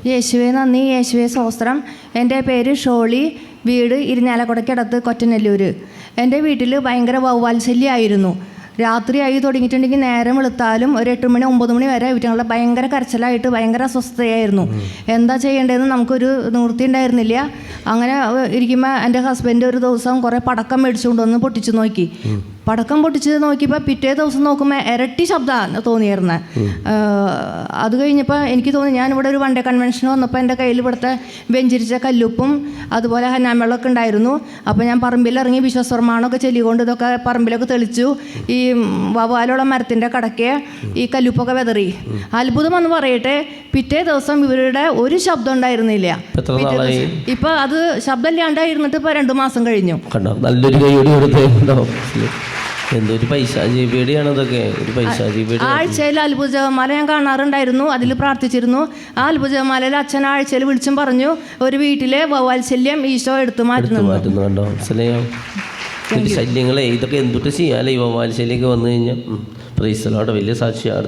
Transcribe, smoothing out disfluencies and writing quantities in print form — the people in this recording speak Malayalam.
യേശുവേ നന്ദി, യേശുവേ സ്തോത്രം. എൻ്റെ പേര് ഷോളി, വീട് ഇരിഞ്ഞാലക്കുടയ്ക്കടുത്ത് കൊറ്റനല്ലൂർ. എൻ്റെ വീട്ടിൽ ഭയങ്കര വവ്വാത്സല്യമായിരുന്നു. രാത്രിയായി തുടങ്ങിയിട്ടുണ്ടെങ്കിൽ നേരം വെളുത്താലും ഒരു 8 മണി 9 മണി വരെ വീട്ടുകളിൽ ഭയങ്കര കരച്ചിലായിട്ട് ഭയങ്കര അസ്വസ്ഥതയായിരുന്നു. എന്താ ചെയ്യേണ്ടതെന്ന് നമുക്കൊരു നിവൃത്തി ഉണ്ടായിരുന്നില്ല. അങ്ങനെ ഇരിക്കുമ്പോൾ എൻ്റെ ഹസ്ബൻഡ് ഒരു ദിവസം കുറേ പടക്കം മേടിച്ചുകൊണ്ട് വന്ന് പൊട്ടിച്ച് നോക്കി. പടക്കം പൊട്ടിച്ച് നോക്കിയപ്പോൾ പിറ്റേ ദിവസം നോക്കുമ്പോൾ ഇരട്ടി ശബ്ദമാണ് തോന്നിയിരുന്നത്. അത് കഴിഞ്ഞപ്പോൾ എനിക്ക് തോന്നി, ഞാനിവിടെ ഒരു വൺ ഡേ കൺവെൻഷൻ വന്നപ്പോൾ എൻ്റെ കയ്യിൽ ഇവിടുത്തെ വെഞ്ചിരിച്ച കല്ലുപ്പും അതുപോലെ ഹന്നാമ്പെള്ളമൊക്കെ ഉണ്ടായിരുന്നു. അപ്പോൾ ഞാൻ പറമ്പിലിറങ്ങി വിശ്വസ്വർമാണമൊക്കെ ചൊല്ലിക്കൊണ്ട് ഇതൊക്കെ പറമ്പിലൊക്കെ തെളിച്ചു. ഈ വവ്വാലുള്ള മരത്തിൻ്റെ കടക്കെ ഈ കല്ലുപ്പൊക്കെ വെതറി. അത്ഭുതം എന്ന് പറയട്ടെ, പിറ്റേ ദിവസം ഇവരുടെ ഒരു ശബ്ദം ഉണ്ടായിരുന്നില്ല. ഇപ്പം അത് ശബ്ദമില്ലാണ്ടായിരുന്നിട്ട് ഇപ്പോൾ 2 മാസം കഴിഞ്ഞു. എന്തൊരു പൈശാചിപേടിയാണ് ഇതൊക്കെ. ഒരു പൈശാചിപേടി. ആഴ്ചയിൽ അത്ഭുത ജപമാല ഞാൻ കാണാറുണ്ടായിരുന്നു, അതിൽ പ്രാർത്ഥിച്ചിരുന്നു. ആ അത്ഭുത ജപമാലയിൽ അച്ഛൻ ആഴ്ചയിൽ വിളിച്ചും പറഞ്ഞു, ഒരു വീട്ടിലെ വവ്വാത്സല്യം ഈശോ എടുത്തു മാറ്റുന്നു. കണ്ടോ മനസ്സിലായോ? ശല്യങ്ങളെ ഇതൊക്കെ എന്തൊട്ട് ചെയ്യാല്ലേ ഈ വവ്വാത്സല്യമൊക്കെ വന്നു കഴിഞ്ഞാൽ. Praise the Lord. വലിയ സാക്ഷിയാണ്.